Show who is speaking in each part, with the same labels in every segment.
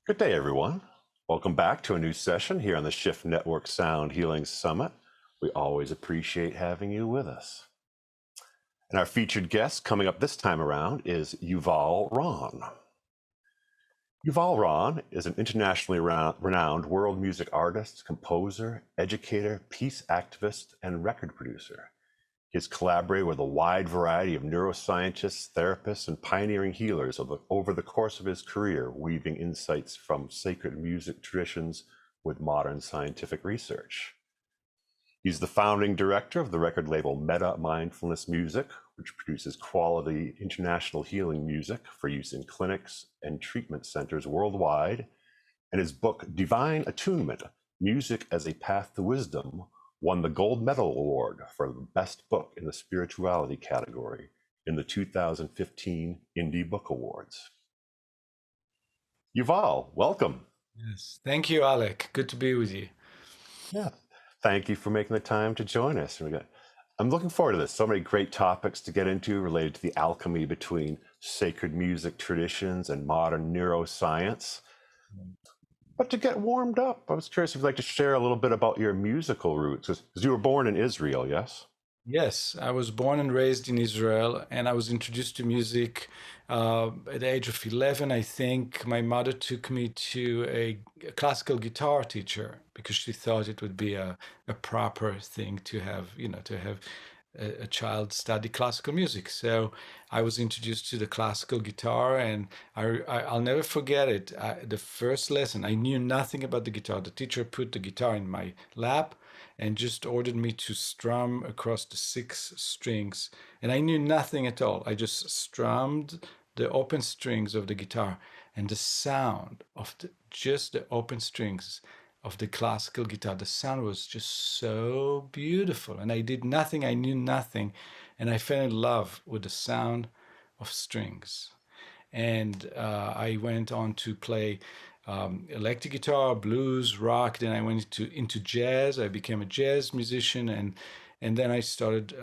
Speaker 1: Good day, everyone. Welcome back to a new session here on the Shift Network Sound Healing Summit. We always appreciate having you with us. And our featured guest coming up this time around is Yuval Ron. Yuval Ron is an internationally renowned world music artist, composer, educator, peace activist, and record producer. He has collaborated with a wide variety of neuroscientists, therapists, and pioneering healers over the course of his career, weaving insights from sacred music traditions with modern scientific research. He's the founding director of the record label Meta Mindfulness Music, which produces quality international healing music for use in clinics and treatment centers worldwide. And his book, Divine Attunement, Music as a Path to Wisdom, won the Gold Medal Award for the Best Book in the Spirituality category in the 2015 Indie Book Awards. Yuval, welcome.
Speaker 2: Yes, thank you, Alec. Good to be with you.
Speaker 1: Yeah, thank you for making the time to join us. I'm looking forward to this. So many great topics to get into related to the alchemy between sacred music traditions and modern neuroscience. But to get warmed up, I was curious if you'd like to share a little bit about your musical roots, because you were born in Israel, yes?
Speaker 2: Yes, I was born and raised in Israel, and I was introduced to music at the age of 11, I think. My mother took me to a classical guitar teacher because she thought it would be a proper thing to have, to have a child study classical music. So I was introduced to the classical guitar, and I'll never forget it. The first lesson, I knew nothing about the guitar. The teacher put the guitar in my lap and just ordered me to strum across the 6 strings. And I knew nothing at all. I just strummed the open strings of the guitar, and the sound of just the open strings of the classical guitar, the sound was just so beautiful. And I did nothing, I knew nothing, and I fell in love with the sound of strings. And I went on to play electric guitar, blues, rock. Then I went into jazz. I became a jazz musician, and then I started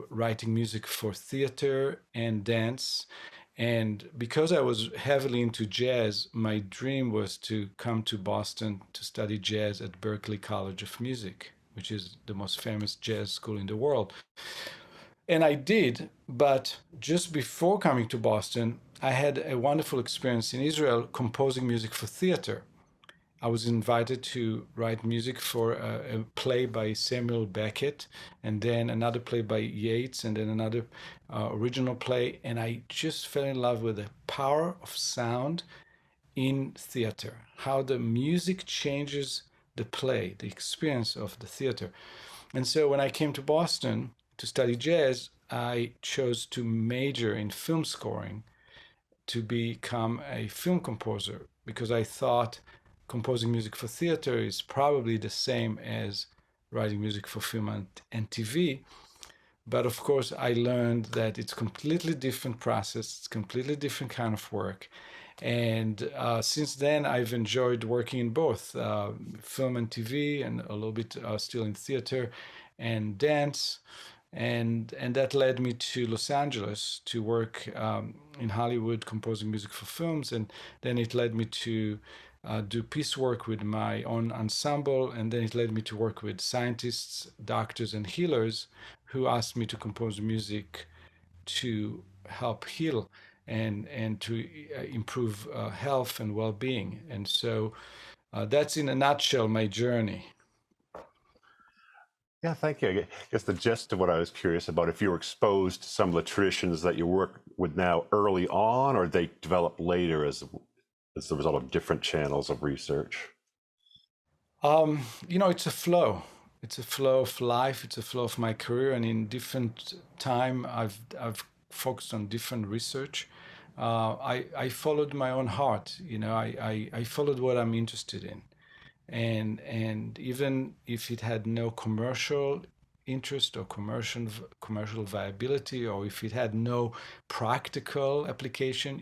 Speaker 2: writing music for theater and dance. And because I was heavily into jazz, my dream was to come to Boston to study jazz at Berklee College of Music, which is the most famous jazz school in the world. And I did, but just before coming to Boston, I had a wonderful experience in Israel composing music for theater. I was invited to write music for a play by Samuel Beckett, and then another play by Yeats, and then another original play. And I just fell in love with the power of sound in theater, how the music changes the play, the experience of the theater. And so when I came to Boston to study jazz, I chose to major in film scoring to become a film composer because I thought composing music for theater is probably the same as writing music for film and TV. But of course, I learned that it's completely different process, it's completely different kind of work. And since then, I've enjoyed working in both film and TV, and a little bit still in theater and dance. And that led me to Los Angeles to work in Hollywood composing music for films, and then it led me to do piece work with my own ensemble, and then it led me to work with scientists, doctors, and healers who asked me to compose music to help heal and to improve health and well-being. And so that's in a nutshell my journey.
Speaker 1: Yeah, thank you. I guess the gist of what I was curious about, if you were exposed to some of the traditions that you work with now early on, or they developed later as the result of different channels of research?
Speaker 2: It's a flow. It's a flow of life. It's a flow of my career, and in different time, I've focused on different research. I followed my own heart. I followed what I'm interested in, and even if it had no commercial interest or commercial viability, or if it had no practical application,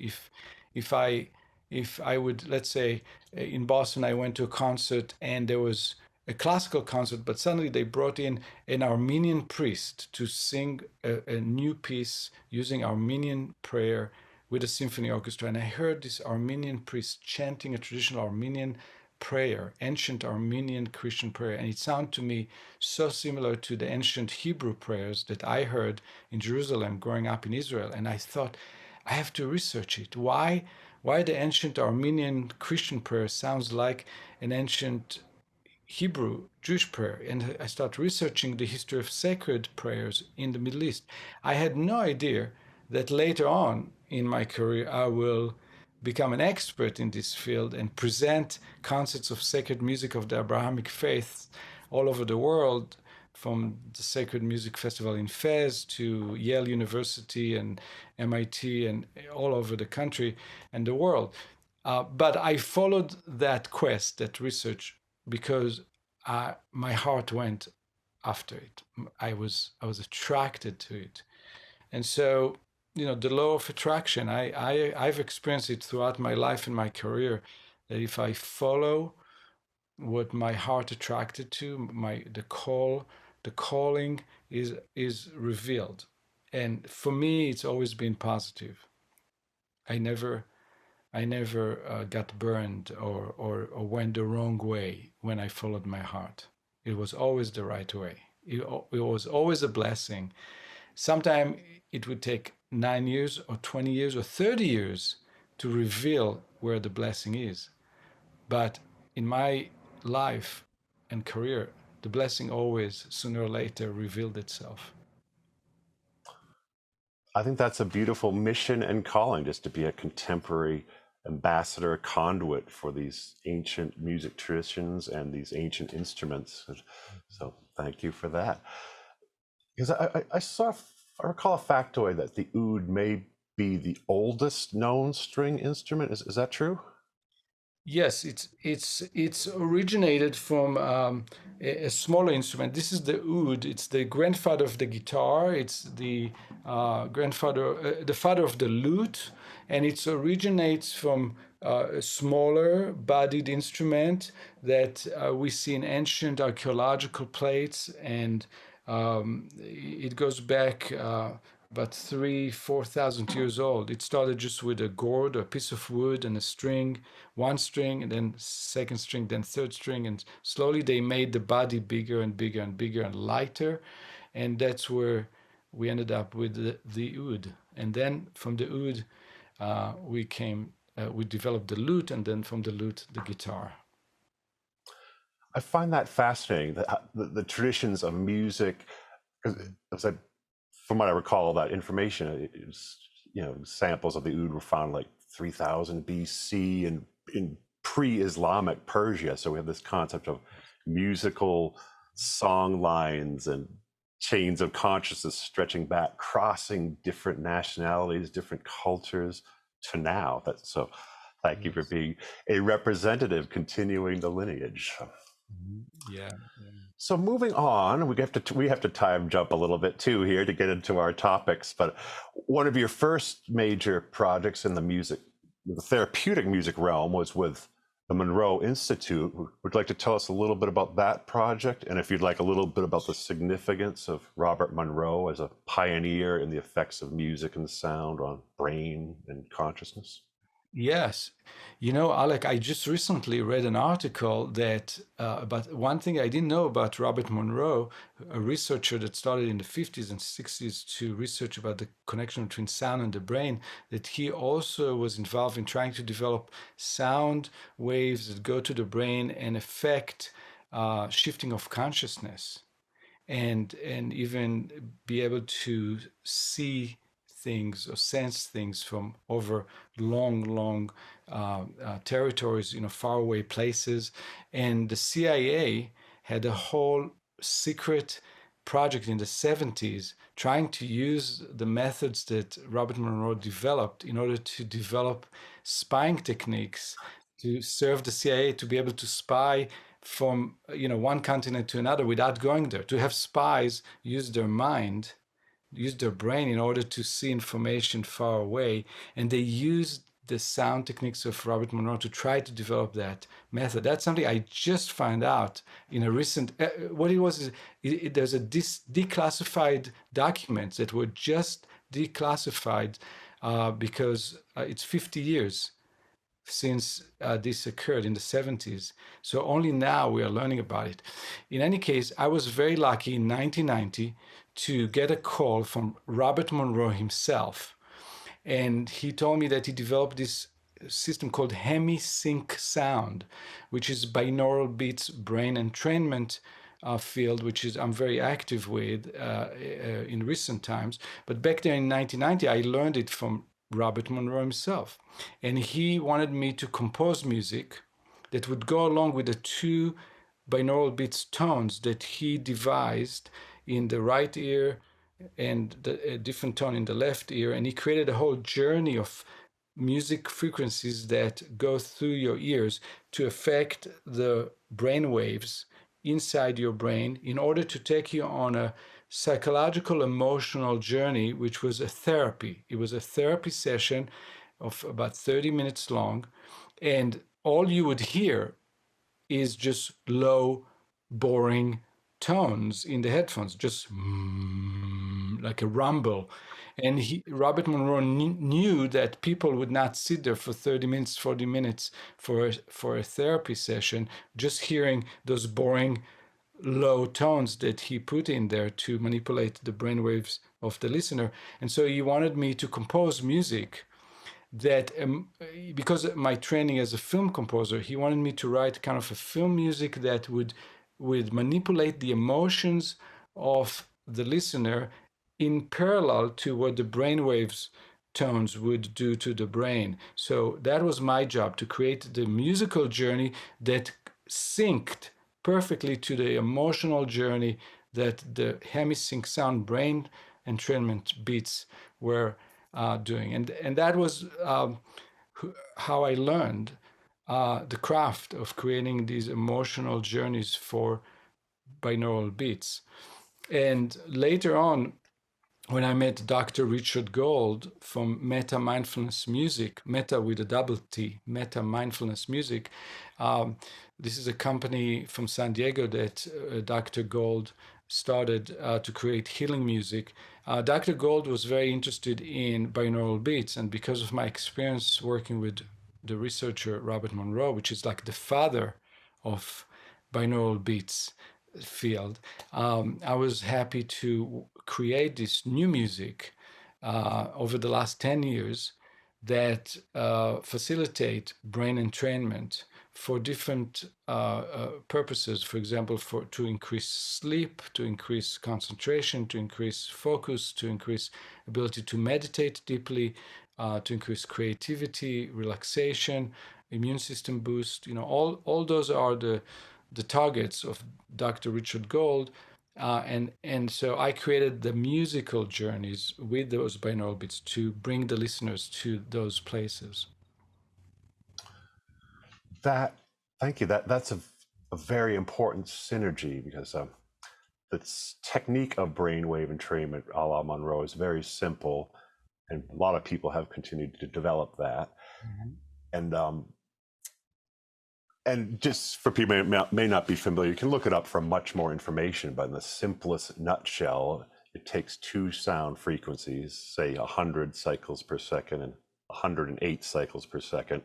Speaker 2: if I would, let's say, in Boston, I went to a concert and there was a classical concert, but suddenly they brought in an Armenian priest to sing a new piece using Armenian prayer with a symphony orchestra. And I heard this Armenian priest chanting a traditional Armenian prayer, ancient Armenian Christian prayer. And it sounded to me so similar to the ancient Hebrew prayers that I heard in Jerusalem growing up in Israel. And I thought, I have to research it. Why the ancient Armenian Christian prayer sounds like an ancient Hebrew Jewish prayer, and I started researching the history of sacred prayers in the Middle East. I had no idea that later on in my career I will become an expert in this field and present concepts of sacred music of the Abrahamic faith all over the world, from the Sacred Music Festival in Fez to Yale University and MIT and all over the country and the world. But I followed that quest, that research, because my heart went after it. I was attracted to it, and so the law of attraction. I've experienced it throughout my life and my career, that if I follow what my heart attracted to, the calling is revealed, and for me, it's always been positive. I never got burned or went the wrong way when I followed my heart. It was always the right way. It was always a blessing. Sometimes it would take 9 years or 20 years or 30 years to reveal where the blessing is. But in my life and career, the blessing always, sooner or later, revealed itself.
Speaker 1: I think that's a beautiful mission and calling, just to be a contemporary ambassador, conduit for these ancient music traditions and these ancient instruments. So thank you for that. Because I recall a factoid that the oud may be the oldest known string instrument. Is that true?
Speaker 2: Yes, it's originated from a smaller instrument. This is the oud. It's the grandfather of the guitar. It's the the father of the lute, and it originates from a smaller bodied instrument that we see in ancient archaeological plates, and it goes back about 3,000 to 4,000 years old. It started just with a gourd, a piece of wood, and a string, one string, and then second string, then third string, and slowly they made the body bigger and bigger and bigger and lighter, and that's where we ended up with the oud. And then from the oud, we developed the lute, and then from the lute, the guitar.
Speaker 1: I find that fascinating, that the traditions of music, as I, from what I recall, that information, samples of the oud were found like 3000 BC and in pre-Islamic Persia. So we have this concept of musical song lines and chains of consciousness stretching back, crossing different nationalities, different cultures to now. So thank you for being a representative, continuing the lineage.
Speaker 2: Yeah.
Speaker 1: So moving on, we have to time jump a little bit too here to get into our topics. But one of your first major projects in the therapeutic music realm, was with the Monroe Institute. Would you like to tell us a little bit about that project, and if you'd like a little bit about the significance of Robert Monroe as a pioneer in the effects of music and sound on brain and consciousness?
Speaker 2: Yes. Alec, I just recently read an article that about one thing I didn't know about Robert Monroe, a researcher that started in the 50s and 60s to research about the connection between sound and the brain, that he also was involved in trying to develop sound waves that go to the brain and affect shifting of consciousness, and even be able to see things or sense things from over long territories, faraway places. And the CIA had a whole secret project in the 70s trying to use the methods that Robert Monroe developed in order to develop spying techniques to serve the CIA, to be able to spy from one continent to another without going there, to have spies use their mind, use their brain in order to see information far away. And they used the sound techniques of Robert Monroe to try to develop that method. That's something I just found out in a recent. What it was is there's a declassified documents that were just declassified because it's 50 years since this occurred in the 70s. So only now we are learning about it. In any case, I was very lucky in 1990 to get a call from Robert Monroe himself. And he told me that he developed this system called hemisync sound, which is binaural beats brain entrainment field, which is I'm very active with in recent times. But back there in 1990, I learned it from Robert Monroe himself. And he wanted me to compose music that would go along with the two binaural beats tones that he devised in the right ear and a different tone in the left ear. And he created a whole journey of music frequencies that go through your ears to affect the brain waves inside your brain in order to take you on a psychological emotional journey, which was a therapy. It was a therapy session of about 30 minutes long, and all you would hear is just low, boring tones in the headphones, just like a rumble. And Robert Monroe knew that people would not sit there for 30 minutes, 40 minutes for a therapy session, just hearing those boring low tones that he put in there to manipulate the brainwaves of the listener. And so he wanted me to compose music that, because of my training as a film composer, he wanted me to write kind of a film music that would manipulate the emotions of the listener in parallel to what the brainwaves tones would do to the brain. So that was my job, to create the musical journey that synced perfectly to the emotional journey that the hemisync sound brain entrainment beats were doing. And that was how I learned the craft of creating these emotional journeys for binaural beats. And later on, when I met Dr. Richard Gold from Meta Mindfulness Music, Meta with a double T, Meta Mindfulness Music. This is a company from San Diego that Dr. Gold started to create healing music. Dr. Gold was very interested in binaural beats, and because of my experience working with the researcher Robert Monroe, which is like the father of binaural beats field, I was happy to create this new music over the last 10 years that facilitate brain entrainment for different purposes. For example, to increase sleep, to increase concentration, to increase focus, to increase ability to meditate deeply, to increase creativity, relaxation, immune system boost. All those are the targets of Dr. Richard Gold. And so I created the musical journeys with those binaural beats to bring the listeners to those places.
Speaker 1: Thank you. That's a very important synergy, because the technique of brainwave entrainment a la Monroe is very simple, and a lot of people have continued to develop that. And just for people who may not be familiar, you can look it up for much more information, but in the simplest nutshell, it takes two sound frequencies, say 100 cycles per second and 108 cycles per second.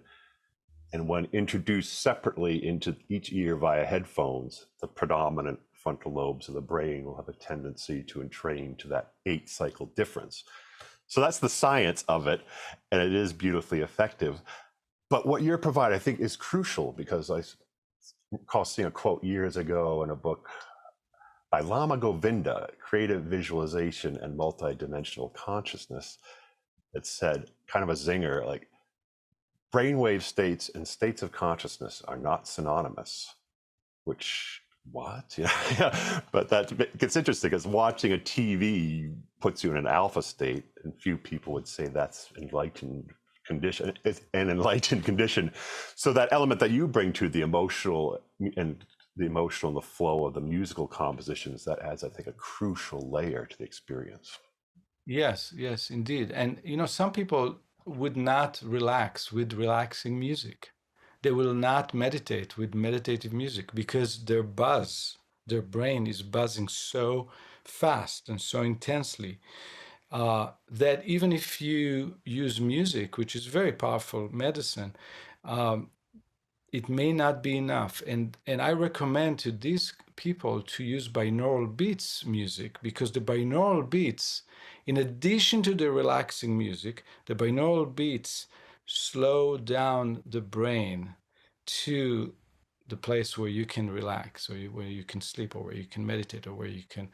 Speaker 1: And when introduced separately into each ear via headphones, the predominant frontal lobes of the brain will have a tendency to entrain to that 8 cycle difference. So that's the science of it, and it is beautifully effective. But what you're providing, I think, is crucial, because I recall seeing a quote years ago in a book by Lama Govinda, Creative Visualization and Multidimensional Consciousness, that said, kind of a zinger, like, brainwave states and states of consciousness are not synonymous. Which, what? Yeah. But that gets interesting, because watching a TV puts you in an alpha state, and few people would say that's enlightened condition, an enlightened condition. So that element that you bring to the emotional and the flow of the musical compositions, that adds, I think, a crucial layer to the experience.
Speaker 2: Yes, indeed. And some people would not relax with relaxing music. They will not meditate with meditative music because their brain is buzzing so fast and so intensely that even if you use music, which is very powerful medicine, um, it may not be enough. And I recommend to these people to use binaural beats music, because the binaural beats, in addition to the relaxing music, the binaural beats slow down the brain to the place where you can relax, or where you can sleep, or where you can meditate, or where you can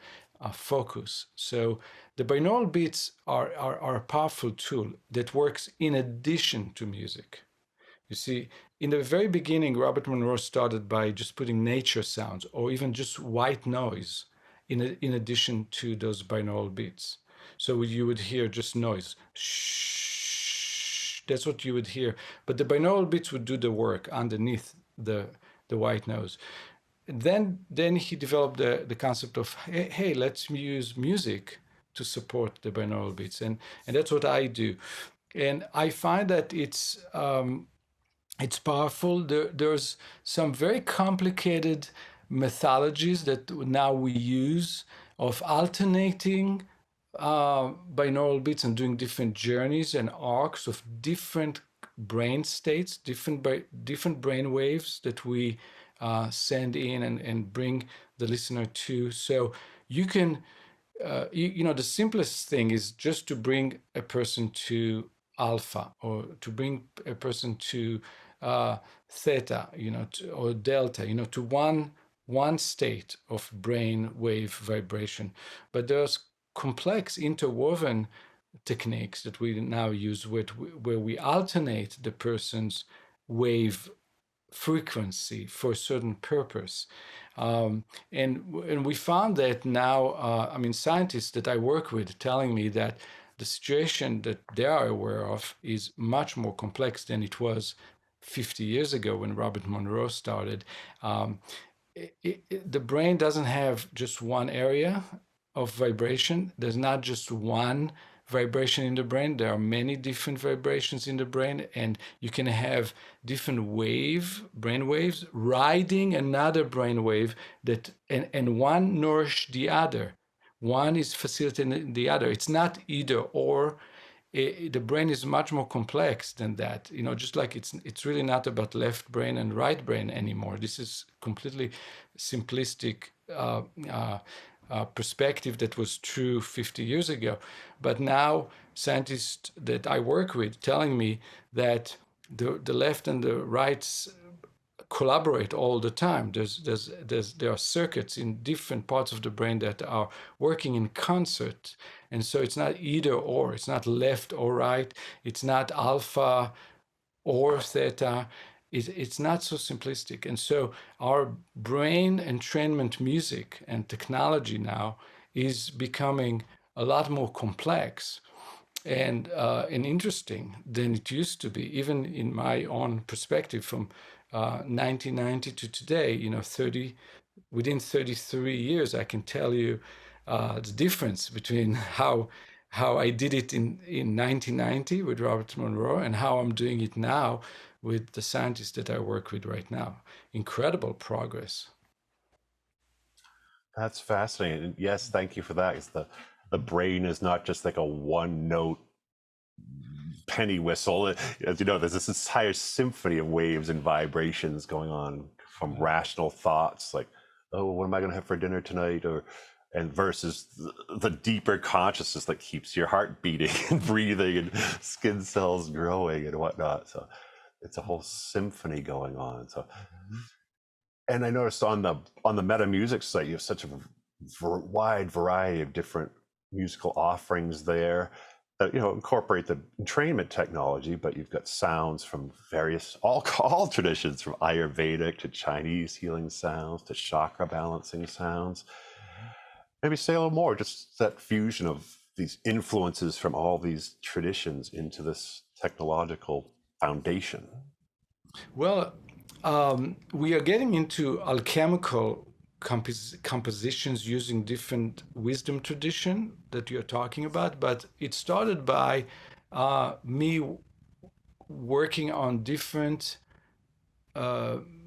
Speaker 2: focus. So the binaural beats are a powerful tool that works in addition to music. You see, in the very beginning, Robert Monroe started by just putting nature sounds or even just white noise in addition to those binaural beats. So you would hear just noise. Shh, that's what you would hear. But the binaural beats would do the work underneath the white noise. Then he developed the concept of, hey, let's use music to support the binaural beats. And that's what I do. And I find that it's powerful. There's some very complicated methodologies that now we use of alternating binaural beats and doing different journeys and arcs of different brain states, different brain waves that we send in and bring the listener to. So you can, the simplest thing is just to bring a person to alpha, or to bring a person to theta, or delta, to one state of brain wave vibration. But there's complex interwoven techniques that we now use where we alternate the person's wave frequency for a certain purpose. And we found that now, scientists that I work with telling me that the situation that they are aware of is much more complex than it was 50 years ago when Robert Monroe started. The brain doesn't have just one area of vibration. There's not just one vibration in the brain. There are many different vibrations in the brain, and you can have different brain waves riding another brain wave and one nourish the other. One is facilitating the other. It's not either or. The brain is much more complex than that. Just like it's really not about left brain and right brain anymore. This is completely simplistic perspective that was true 50 years ago. But now scientists that I work with telling me that the left and the right collaborate all the time. There are circuits in different parts of the brain that are working in concert. And so it's not either or, it's not left or right, it's not alpha or theta. It's not so simplistic. And so our brain entrainment music and technology now is becoming a lot more complex and interesting than it used to be, even in my own perspective from 1990 to today. Within 33 years, I can tell you the difference between how I did it in 1990 with Robert Monroe and how I'm doing it now with the scientists that I work with right now. Incredible progress.
Speaker 1: That's fascinating. And yes, thank you for that. It's the brain is not just like a one note penny whistle. As you know, there's this entire symphony of waves and vibrations going on, from rational thoughts like, oh, what am I going to have for dinner tonight? And versus the deeper consciousness that keeps your heart beating and breathing and skin cells growing and whatnot. So it's a whole symphony going on. So, and I noticed on the Meta Music site, you have such a wide variety of different musical offerings there that incorporate the entrainment technology, but you've got sounds from various all traditions, from Ayurvedic to Chinese healing sounds to chakra balancing sounds. Maybe say a little more, just that fusion of these influences from all these traditions into this technological foundation.
Speaker 2: Well, we are getting into alchemical compositions using different wisdom tradition that you're talking about, but it started by me working on different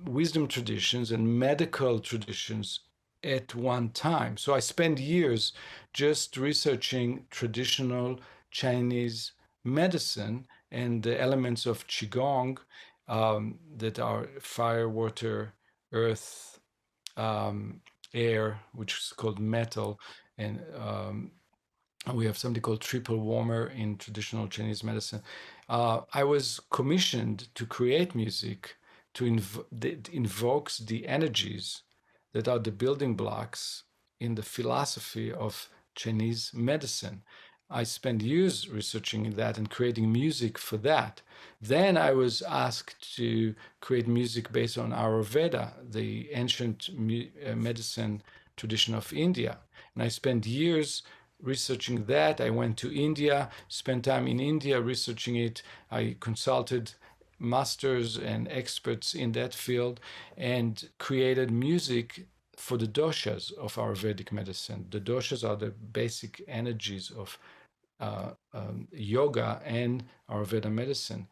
Speaker 2: wisdom traditions and medical traditions at one time. So I spent years just researching traditional Chinese medicine and the elements of Qigong that are fire, water, earth, air, which is called metal, and we have something called triple warmer in traditional Chinese medicine. I was commissioned to create music that invokes the energies that are the building blocks in the philosophy of Chinese medicine. I spent years researching that and creating music for that. Then I was asked to create music based on Ayurveda, the ancient medicine tradition of India. And I spent years researching that. I went to India, spent time in India researching it. I consulted masters and experts in that field and created music for the doshas of our Vedic medicine. The doshas are the basic energies of yoga and Ayurveda medicine.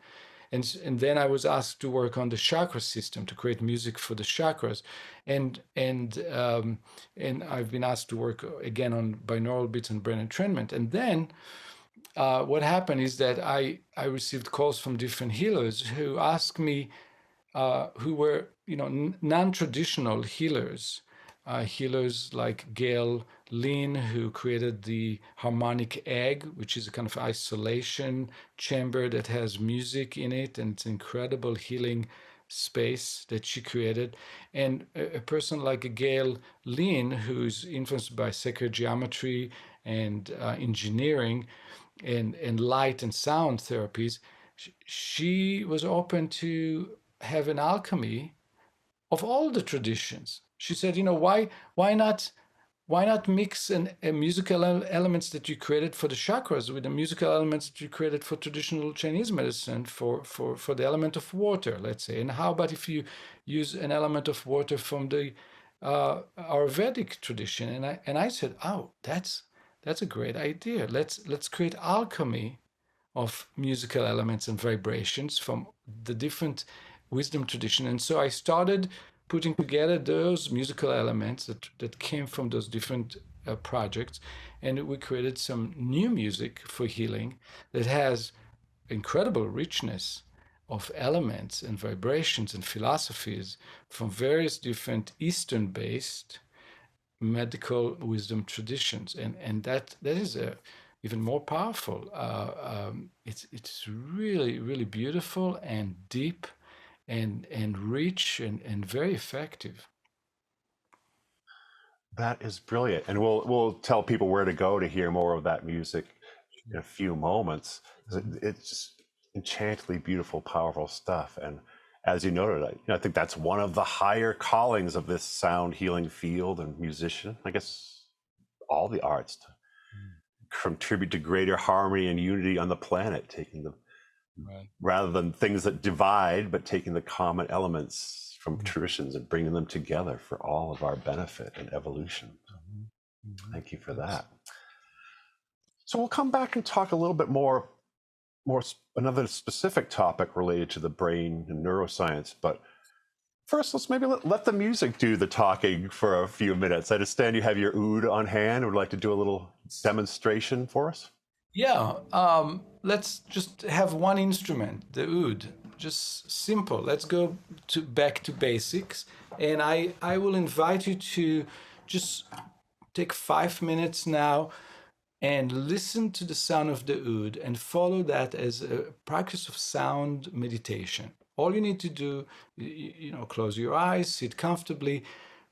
Speaker 2: And then I was asked to work on the chakra system to create music for the chakras, and I've been asked to work again on binaural beats and brain entrainment. And then what happened is that I received calls from different healers who asked me, who were non-traditional healers, healers like Gail Lynn, who created the harmonic egg, which is a kind of isolation chamber that has music in it, and it's an incredible healing space that she created. And a person like Gail Lynn, who's influenced by sacred geometry and engineering and light and sound therapies, she was open to have an alchemy of all the traditions. She said, why not mix musical elements that you created for the chakras with the musical elements that you created for traditional Chinese medicine for the element of water, let's say. And how about if you use an element of water from the Ayurvedic tradition? And I said, oh, that's a great idea. Let's create alchemy of musical elements and vibrations from the different wisdom tradition. And so I started putting together those musical elements that came from those different projects, and we created some new music for healing that has incredible richness of elements and vibrations and philosophies from various different Eastern-based medical wisdom traditions, and that is even more powerful. It's really beautiful and deep and rich and very effective.
Speaker 1: That is brilliant, and we'll tell people where to go to hear more of that music in a few moments. It's just enchantingly beautiful, powerful stuff. And as you noted, I think that's one of the higher callings of this sound healing field and musician. I guess all the arts to contribute to greater harmony and unity on the planet, taking the rather than things that divide, but taking the common elements from traditions and bringing them together for all of our benefit and evolution. Thank you for that. So we'll come back and talk a little bit more another specific topic related to the brain and neuroscience. But first, let's maybe let the music do the talking for a few minutes. I understand you have your oud on hand. Would like to do a little demonstration for us?
Speaker 2: Yeah, let's just have one instrument, the oud, just simple. Let's go back to basics. And I will invite you to just take 5 minutes now and listen to the sound of the oud and follow that as a practice of sound meditation. All you need to do, close your eyes, sit comfortably,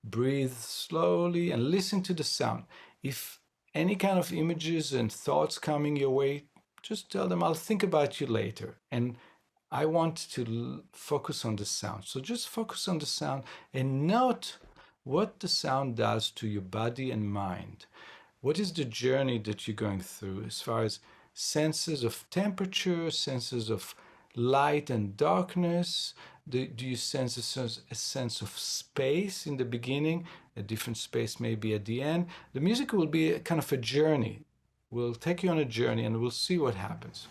Speaker 2: breathe slowly, and listen to the sound. If any kind of images and thoughts coming your way, just tell them, I'll think about you later. And I want to focus on the sound. So just focus on the sound and note what the sound does to your body and mind. What is the journey that you're going through as far as senses of temperature, senses of light and darkness? Do you sense a sense of space in the beginning? A different space maybe at the end. The music will be a kind of a journey. We'll take you on a journey and we'll see what happens.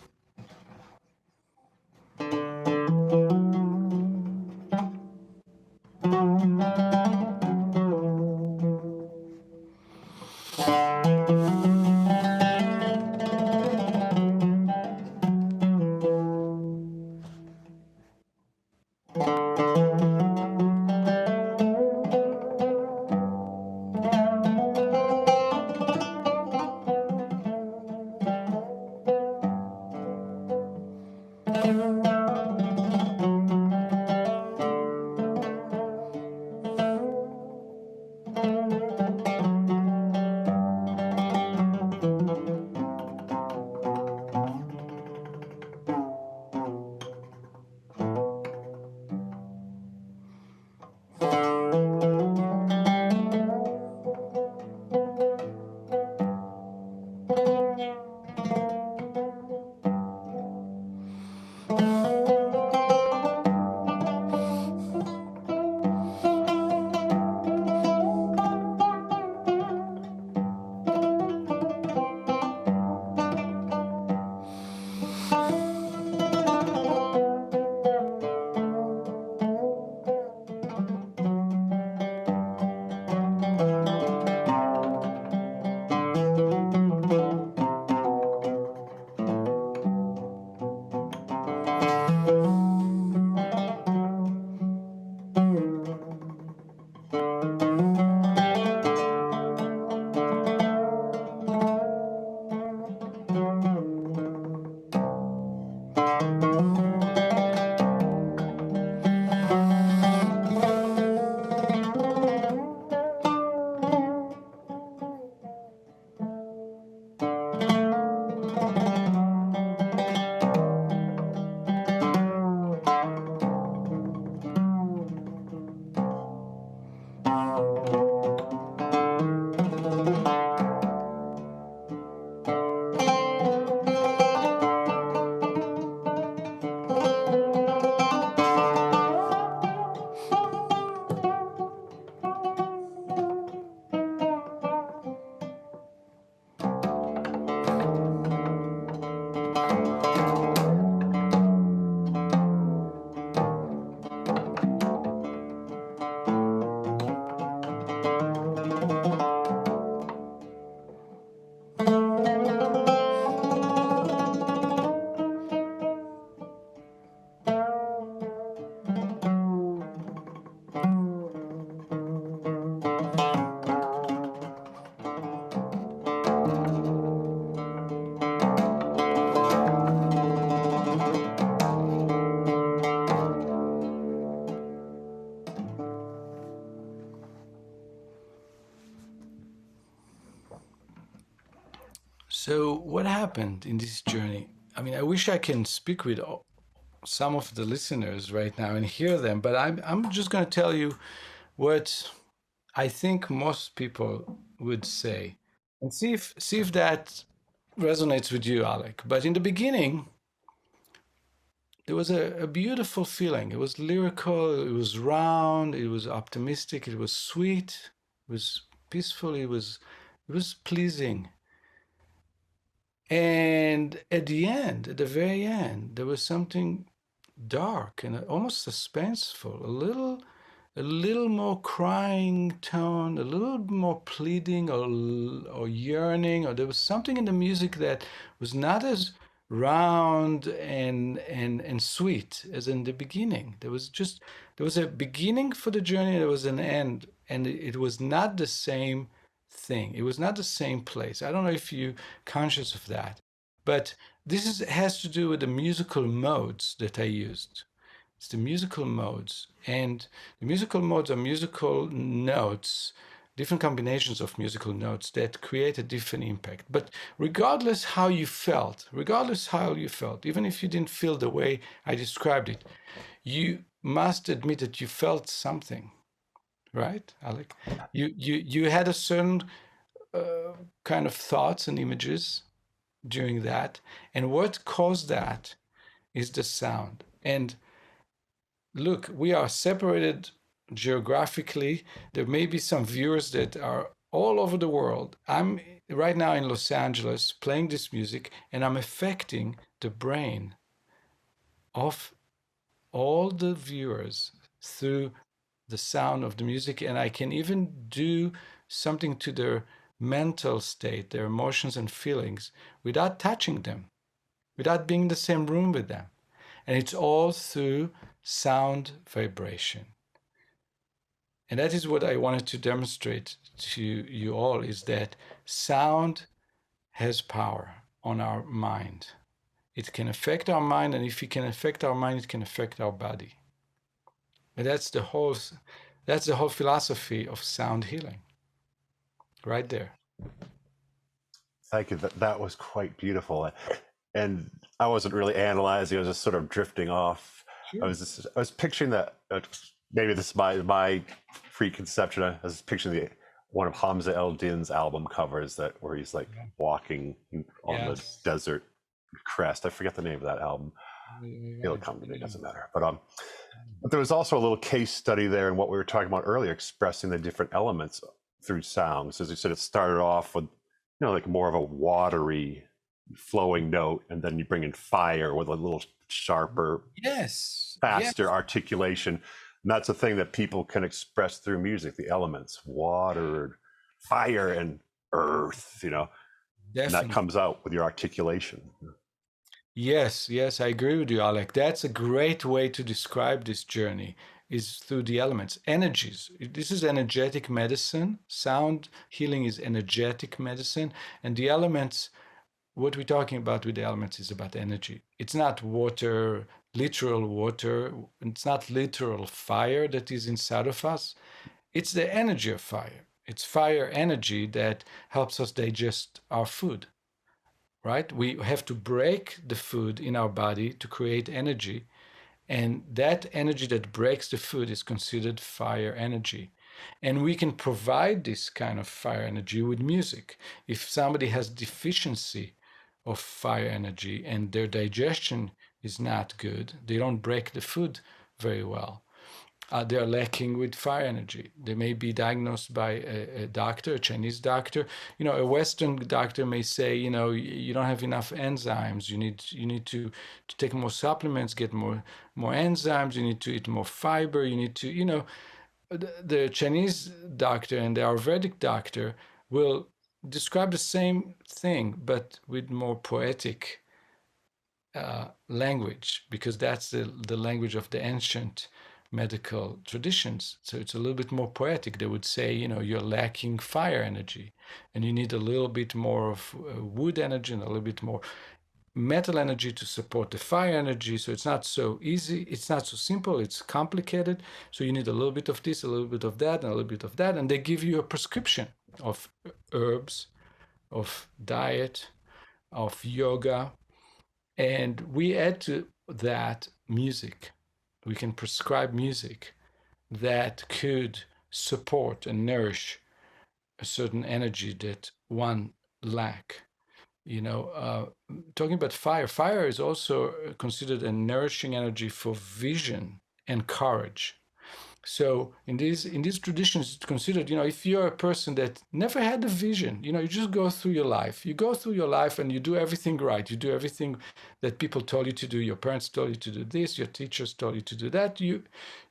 Speaker 2: So, what happened in this journey? I mean, I wish I can speak with some of the listeners right now and hear them, but I'm just going to tell you what I think most people would say, and see if that resonates with you, Alec. But in the beginning, there was a beautiful feeling. It was lyrical, it was round, it was optimistic, it was sweet, it was peaceful, it was pleasing. And at the end, at the very end, there was something dark and almost suspenseful, a little more crying tone, a little more pleading or yearning, or there was something in the music that was not as round and sweet as in the beginning. There was a beginning for the journey, there was an end, and it was not the same thing. It was not the same place. I don't know if you're conscious of that, but has to do with the musical modes that I used. It's the musical modes. And the musical modes are musical notes, different combinations of musical notes that create a different impact. But regardless how you felt, even if you didn't feel the way I described it, you must admit that you felt something, right, Alec? You had a certain kind of thoughts and images during that. And what caused that is the sound. And look, we are separated geographically. There may be some viewers that are all over the world. I'm right now in Los Angeles playing this music, and I'm affecting the brain of all the viewers through the sound of the music, and I can even do something to their mental state, their emotions and feelings, without touching them, without being in the same room with them. And it's all through sound vibration. And that is what I wanted to demonstrate to you all, is that sound has power on our mind. It can affect our mind, and if it can affect our mind, it can affect our body. And that's the whole philosophy of sound healing, right there.
Speaker 1: Thank you. That was quite beautiful. And I wasn't really analyzing. I was just sort of drifting off.
Speaker 2: Sure.
Speaker 1: I was picturing that. Maybe this is my preconception. I was picturing one of Hamza El-Din's album covers where he's like walking on the desert crest. I forget the name of that album. It'll come to me. Doesn't matter. But there was also a little case study there in what we were talking about earlier, expressing the different elements through sounds. As you said, it started off with like more of a watery flowing note, and then you bring in fire with a little sharper, faster articulation. And that's a thing that people can express through music, the elements, water, fire, and earth, Definitely. And that comes out with your articulation.
Speaker 2: Yes, I agree with you, Alec. That's a great way to describe this journey, is through the elements, energies. This is energetic medicine. Sound healing is energetic medicine. And the elements, what we're talking about with the elements is about energy. It's not water, literal water. It's not literal fire that is inside of us. It's the energy of fire. It's fire energy that helps us digest our food, right? We have to break the food in our body to create energy. And that energy that breaks the food is considered fire energy. And we can provide this kind of fire energy with music. If somebody has deficiency of fire energy and their digestion is not good, they don't break the food very well, they're lacking with fire energy. They may be diagnosed by a doctor, a Chinese doctor. A Western doctor may say, you don't have enough enzymes. You need to take more supplements, get more enzymes. You need to eat more fiber. You need to, the Chinese doctor and the Ayurvedic doctor will describe the same thing, but with more poetic language, because that's the language of the ancient medical traditions. So it's a little bit more poetic. They would say, you're lacking fire energy and you need a little bit more of wood energy and a little bit more metal energy to support the fire energy. So it's not so easy. It's not so simple. It's complicated. So you need a little bit of this, a little bit of that, and a little bit of that. And they give you a prescription of herbs, of diet, of yoga. And we add to that music. We can prescribe music that could support and nourish a certain energy that one lack. Talking about fire is also considered a nourishing energy for vision and courage. So in these traditions, it's considered, if you're a person that never had a vision, you just go through your life. You go through your life and you do everything right. You do everything that people told you to do. Your parents told you to do this. Your teachers told you to do that. You're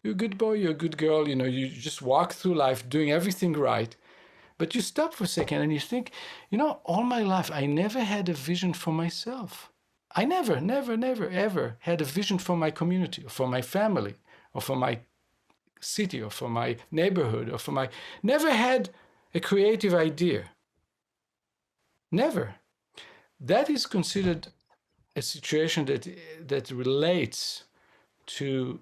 Speaker 2: a good boy. You're a good girl. You just walk through life doing everything right. But you stop for a second and you think, all my life, I never had a vision for myself. I never, ever had a vision for my community or for my family or for my city or for my neighborhood or never had a creative idea. Never. That is considered a situation that relates to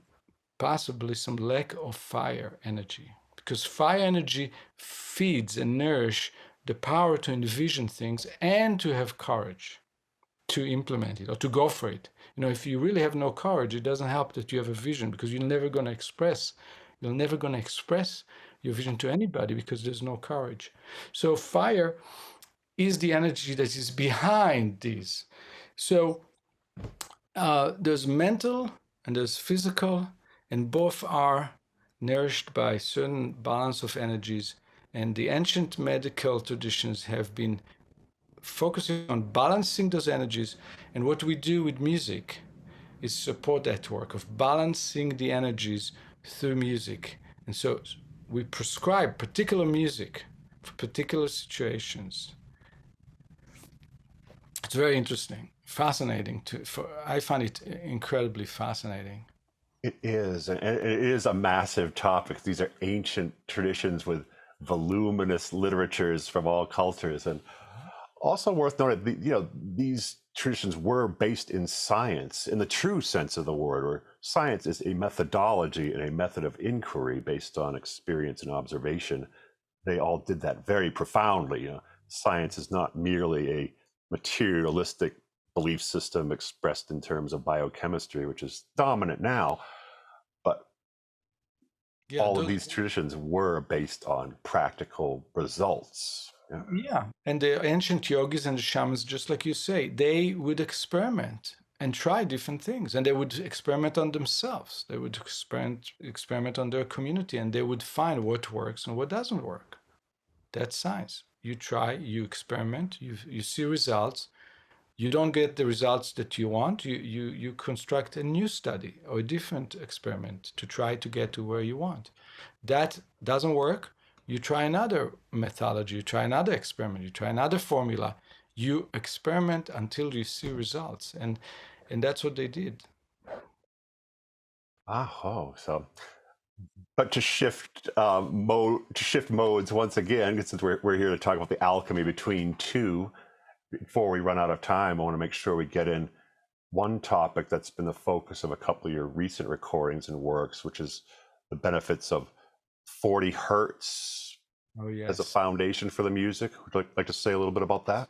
Speaker 2: possibly some lack of fire energy, because fire energy feeds and nourishes the power to envision things and to have courage to implement it or to go for it. If you really have no courage, it doesn't help that you have a vision, because you're never going to express your vision to anybody because there's no courage. So fire is the energy that is behind these. So there's mental and there's physical, and both are nourished by certain balance of energies. And the ancient medical traditions have been focusing on balancing those energies. And what we do with music is support that work of balancing the energies through music. And so we prescribe particular music for particular situations. It's very interesting, fascinating. I find it incredibly fascinating.
Speaker 1: It is, and it is a massive topic. These are ancient traditions with voluminous literatures from all cultures, and also worth noting, these traditions were based in science, in the true sense of the word, where science is a methodology and a method of inquiry based on experience and observation. They all did that very profoundly. Science is not merely a materialistic belief system expressed in terms of biochemistry, which is dominant now, but
Speaker 2: Yeah,
Speaker 1: all of these traditions were based on practical results.
Speaker 2: Yeah, and the ancient yogis and the shamans, just like you say, they would experiment and try different things, and they would experiment on themselves. They would experiment on their community, and they would find what works and what doesn't work. That's science. You try, you experiment, you see results. You don't get the results that you want. You construct a new study or a different experiment to try to get to where you want. That doesn't work. You try another methodology, you try another experiment, you try another formula. You experiment until you see results, and that's what they did.
Speaker 1: So, but to shift modes once again, since we're here to talk about the alchemy between two. Before we run out of time, I want to make sure we get in one topic that's been the focus of a couple of your recent recordings and works, which is the benefits of 40 hertz as a foundation for the music. Would you like to say a little bit about that?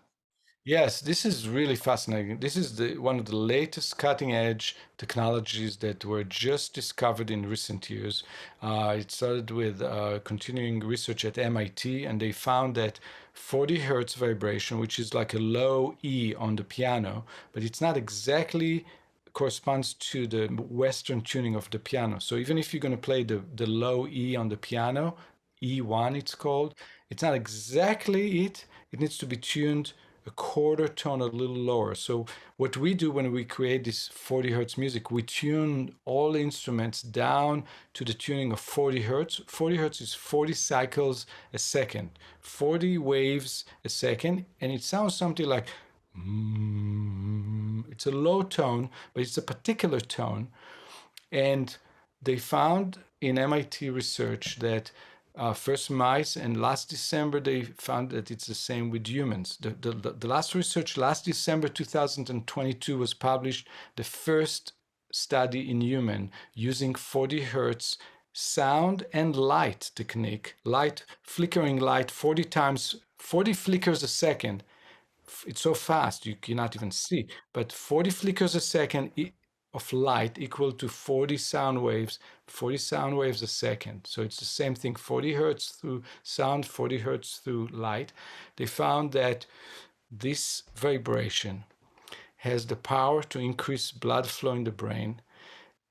Speaker 2: Yes, this is really fascinating. This is one of the latest cutting edge technologies that were just discovered in recent years. It started with continuing research at MIT, and they found that 40 hertz vibration, which is like a low E on the piano, but it's not exactly corresponds to the Western tuning of the piano. So even if you're going to play the low E on the piano, E1 it's called, it's not exactly it. It needs to be tuned a quarter tone a little lower. So what we do when we create this 40 hertz music, we tune all instruments down to the tuning of 40 hertz. 40 hertz is 40 cycles a second, 40 waves a second, and it sounds something like it's a low tone, but it's a particular tone. And they found in MIT research that first mice, and last December they found that it's the same with humans. The last research, last December 2022, was published, the first study in human using 40 hertz sound and light technique, flickering light 40 times, 40 flickers a second. It's so fast you cannot even see, but 40 flickers a second of light equal to 40 sound waves a second. So it's the same thing, 40 hertz through sound, 40 hertz through light. They found that this vibration has the power to increase blood flow in the brain.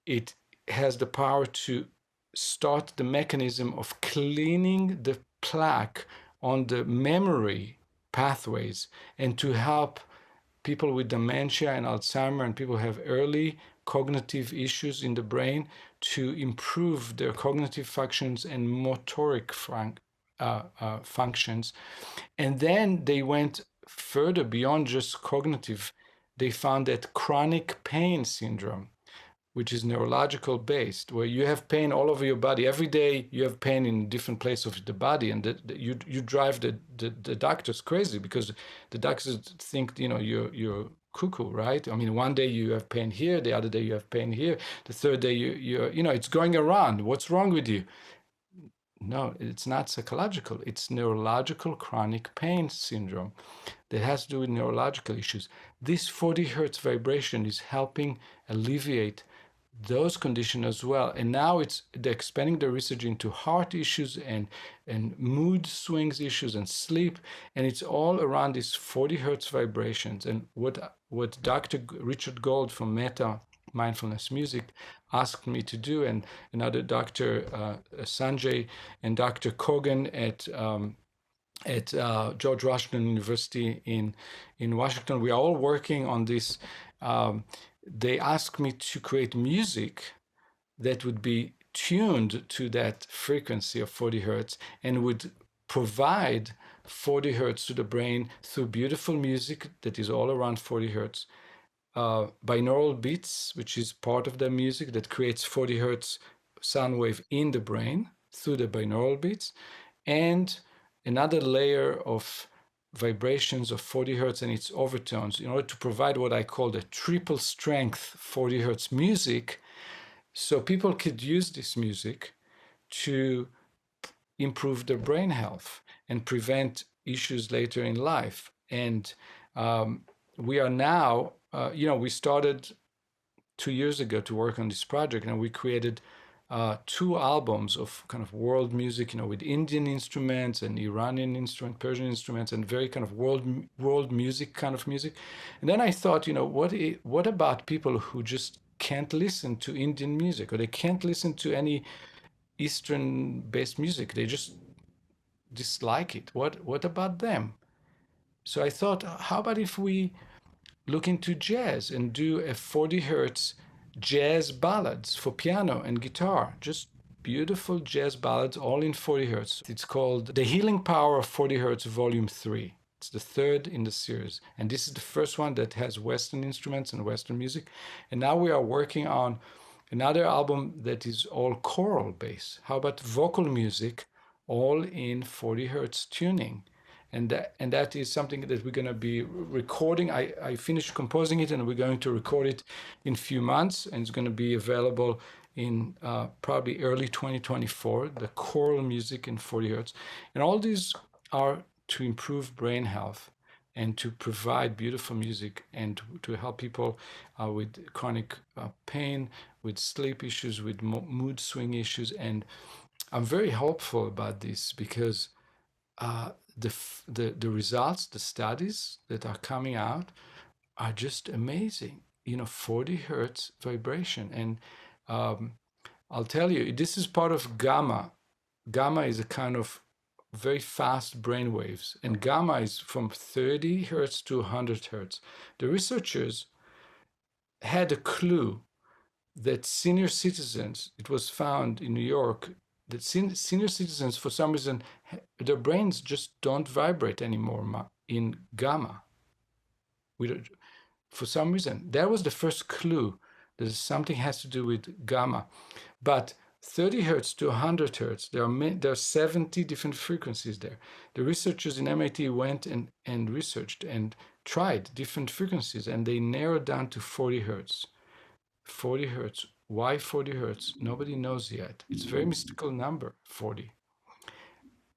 Speaker 2: It has the power to start the mechanism of cleaning the plaque on the memory pathways and to help people with dementia and Alzheimer and people who have early cognitive issues in the brain to improve their cognitive functions and motoric functions. And then they went further beyond just cognitive. They found that chronic pain syndrome, which is neurological based, where you have pain all over your body. Every day you have pain in a different place of the body, and you drive the doctors crazy because the doctors think you're cuckoo, right? I mean, one day you have pain here, the other day you have pain here, the third day you're it's going around. What's wrong with you? No, it's not psychological. It's neurological chronic pain syndrome that has to do with neurological issues. This 40 hertz vibration is helping alleviate those conditions as well. And now they're expanding the research into heart issues and mood swings issues and sleep. And it's all around these 40 hertz vibrations. And what Dr. Richard Gold from Meta Mindfulness Music asked me to do, and another Dr. Sanjay and Dr. Kogan at George Washington University in Washington. We are all working on this they asked me to create music that would be tuned to that frequency of 40 hertz and would provide 40 hertz to the brain through beautiful music that is all around 40 hertz, binaural beats, which is part of the music that creates 40 hertz sound wave in the brain through the binaural beats, and another layer of vibrations of 40 hertz and its overtones in order to provide what I call the triple strength 40 hertz music, so people could use this music to improve their brain health and prevent issues later in life. And we are now, we started 2 years ago to work on this project, and we created 2 albums of kind of world music, with Indian instruments and Iranian instruments, Persian instruments, and very kind of world music kind of music. And then I thought, what about people who just can't listen to Indian music, or they can't listen to any Eastern-based music? They just dislike it. What about them? So I thought, how about if we look into jazz and do a 40 hertz jazz ballads for piano and guitar, just beautiful jazz ballads all in 40 hertz. It's called The Healing Power of 40 Hertz Volume 3. It's the third in the series. And this is the first one that has Western instruments and Western music. And now we are working on another album that is all choral based. How about vocal music all in 40 hertz tuning? And that is something that we're going to be recording. I finished composing it, and we're going to record it in a few months, and it's going to be available in probably early 2024, the choral music in 40 hertz. And all these are to improve brain health and to provide beautiful music and to help people with chronic pain, with sleep issues, with mood swing issues. And I'm very hopeful about this because the results, the studies that are coming out are just amazing. 40 hertz vibration. And I'll tell you, this is part of gamma. Gamma is a kind of very fast brain waves, and gamma is from 30 hertz to 100 hertz. The researchers had a clue that senior citizens, it was found in New York, that senior citizens, for some reason, their brains just don't vibrate anymore in gamma. For some reason, that was the first clue that something has to do with gamma. But 30 hertz to 100 hertz, there are 70 different frequencies there. The researchers in MIT went and researched and tried different frequencies, and they narrowed down to 40 hertz. 40 hertz. Why 40 hertz? Nobody knows yet. It's a very mystical number, 40.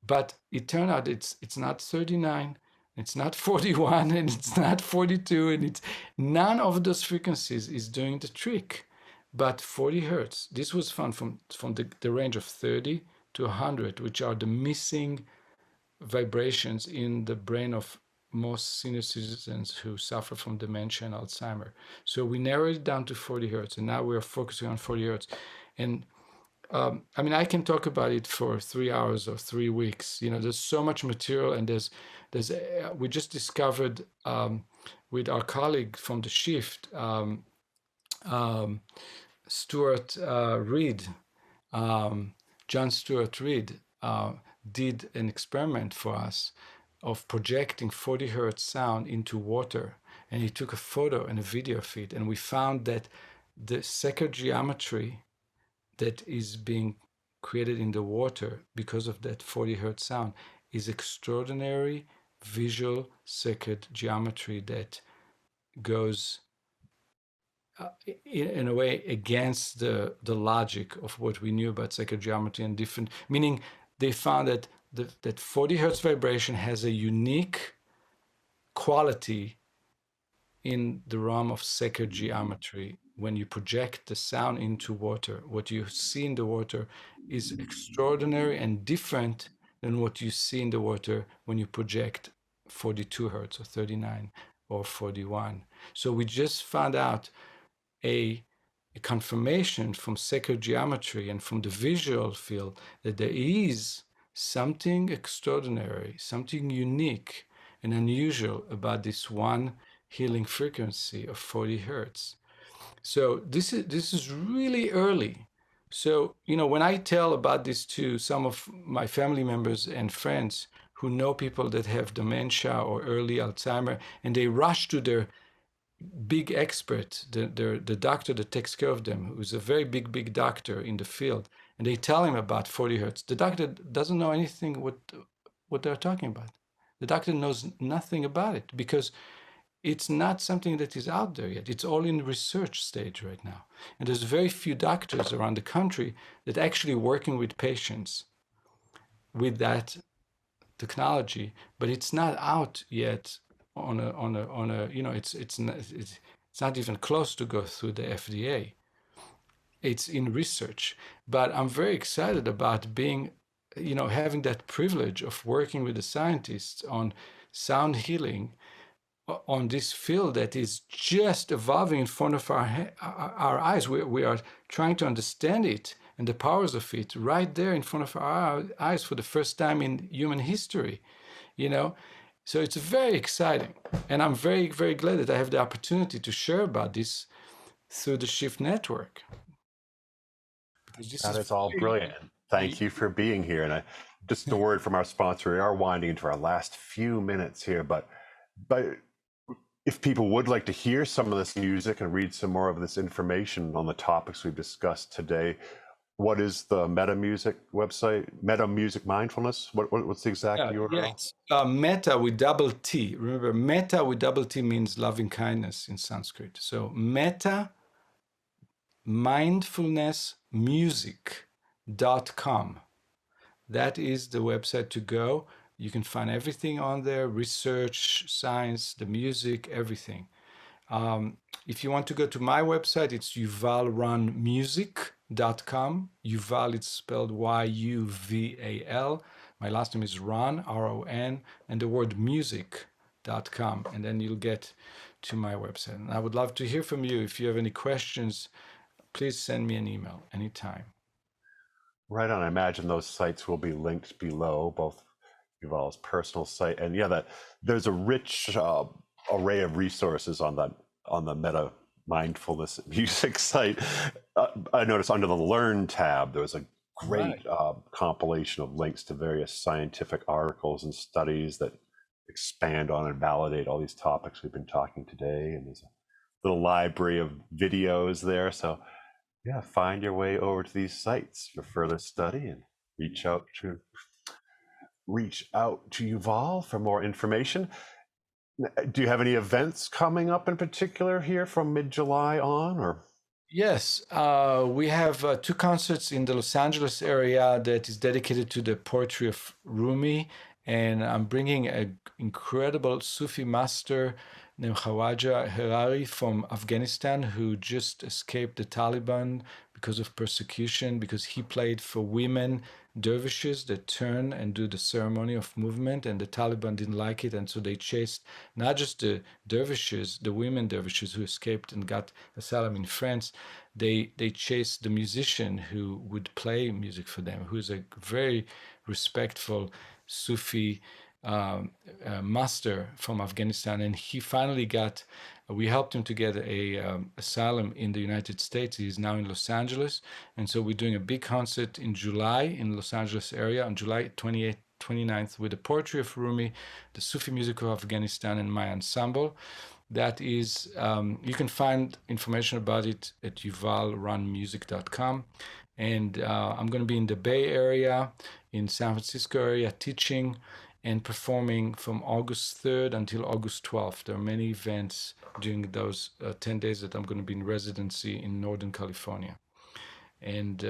Speaker 2: But it turned out it's not 39, it's not 41, and it's not 42, and it's none of those frequencies is doing the trick. But 40 hertz, this was found from the range of 30 to 100, which are the missing vibrations in the brain of most senior citizens who suffer from dementia and Alzheimer. So we narrowed it down to 40 hertz, and now we are focusing on 40 hertz. And I can talk about it for 3 hours or 3 weeks. There's so much material, and we just discovered with our colleague from the shift, Stuart Reed, John Stuart Reed, did an experiment for us of projecting 40 hertz sound into water, and he took a photo and a video of it, and we found that the sacred geometry that is being created in the water because of that 40 hertz sound is extraordinary visual sacred geometry that goes in a way against the logic of what we knew about sacred geometry and different, meaning they found that that 40 hertz vibration has a unique quality in the realm of sacred geometry. When you project the sound into water, what you see in the water is extraordinary and different than what you see in the water when you project 42 hertz or 39 or 41. So we just found out a confirmation from sacred geometry and from the visual field that there is something extraordinary, something unique and unusual about this one healing frequency of 40 hertz. So this is really early. So, when I tell about this to some of my family members and friends who know people that have dementia or early Alzheimer, and they rush to their big expert, the doctor that takes care of them, who's a very big doctor in the field, and they tell him about 40 hertz. The doctor doesn't know anything what they're talking about. The doctor knows nothing about it because it's not something that is out there yet. It's all in research stage right now. And there's very few doctors around the country that actually working with patients with that technology, but it's not out yet on a it's not even close to go through the FDA. It's in research, but I'm very excited about being, having that privilege of working with the scientists on sound healing on this field that is just evolving in front of our eyes. We are trying to understand it and the powers of it right there in front of our eyes for the first time in human history, you know. So it's very exciting, and I'm very, very glad that I have the opportunity to share about this through the Shift Network, because this
Speaker 1: That
Speaker 2: is
Speaker 1: is all brilliant.
Speaker 2: very,
Speaker 1: Thank you for being here. And just a word from our sponsor. We are winding into our last few minutes here, but if people would like to hear some of this music and read some more of this information on the topics we've discussed today, what is the Meta Music website? Meta Music Mindfulness? What's the exact URL?
Speaker 2: Yes, meta with double T. Remember, meta with double T means loving kindness in Sanskrit. So meta mindfulnessmusic.com. That is the website to go. You can find everything on there: research, science, the music, everything. If you want to go to my website, it's yuvalronmusic.com. Yuval, it's spelled Yuval. My last name is Ron, Ron, and the word music.com. And then you'll get to my website. And I would love to hear from you. If you have any questions, please send me an email anytime.
Speaker 1: Right on. I imagine those sites will be linked below, both Yuval's personal site and that there's a rich array of resources on the Meta Mindfulness Music site. I noticed under the Learn tab there was a great compilation of links to various scientific articles and studies that expand on and validate all these topics we've been talking today. And there's a little library of videos there. So find your way over to these sites for further study and reach out to Yuval for more information. Do you have any events coming up in particular here from mid-July on, or?
Speaker 2: Yes, we have 2 concerts in the Los Angeles area that is dedicated to the poetry of Rumi, and I'm bringing an incredible Sufi master named Khawaja Harari from Afghanistan, who just escaped the Taliban because of persecution, because he played for women dervishes that turn and do the ceremony of movement, and the Taliban didn't like it, and so they chased not just the dervishes, the women dervishes who escaped and got asylum in France. They chased the musician who would play music for them, who is a very respectful Sufi master from Afghanistan, and he finally got. We helped him to get a asylum in the United States. He's now in Los Angeles, and so we're doing a big concert in July in Los Angeles area on July 28th, 29th with the poetry of Rumi, the Sufi music of Afghanistan, and my ensemble. That is, you can find information about it at yuvalronmusic.com. And I'm going to be in the Bay Area, in San Francisco area, teaching and performing from August 3rd until August 12th. There are many events during those 10 days that I'm going to be in residency in Northern California. And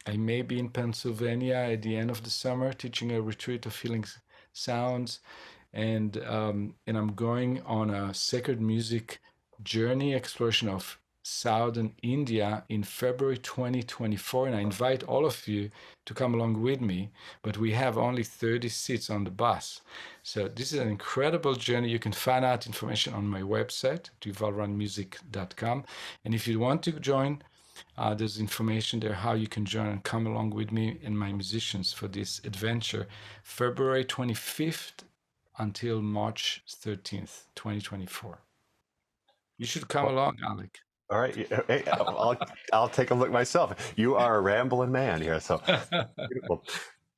Speaker 2: I may be in Pennsylvania at the end of the summer teaching a retreat of healing sounds. And I'm going on a sacred music journey exploration of Southern India in February 2024, and I invite all of you to come along with me, but we have only 30 seats on the bus. So this is an incredible journey. You can find out information on my website, yuvalronmusic.com. And if you want to join, there's information there how you can join and come along with me and my musicians for this adventure, February 25th until March 13th, 2024. You should come along, Alec.
Speaker 1: All right. Hey, I'll take a look myself. You are a rambling man here. So beautiful.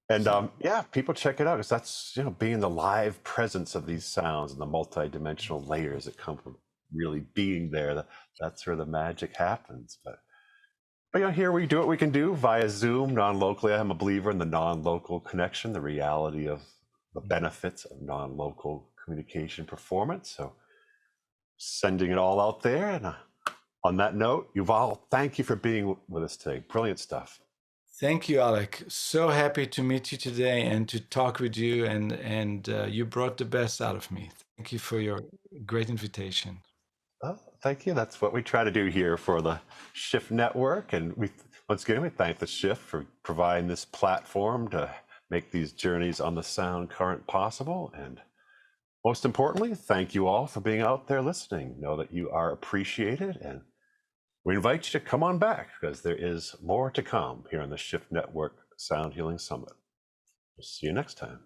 Speaker 1: And yeah, people check it out because that's, being the live presence of these sounds and the multi-dimensional layers that come from really being there. That's where the magic happens. But here we do what we can do via Zoom, non-locally. I'm a believer in the non-local connection, the reality of the benefits of non-local communication performance. So sending it all out there. And on that note, Yuval, thank you for being with us today. Brilliant stuff.
Speaker 2: Thank you, Alec. So happy to meet you today and to talk with you. And you brought the best out of me. Thank you for your great invitation.
Speaker 1: Oh, thank you. That's what we try to do here for the Shift Network. And once again, we thank the Shift for providing this platform to make these journeys on the sound current possible. And most importantly, thank you all for being out there listening. Know that you are appreciated, and we invite you to come on back because there is more to come here on the Shift Network Sound Healing Summit. We'll see you next time.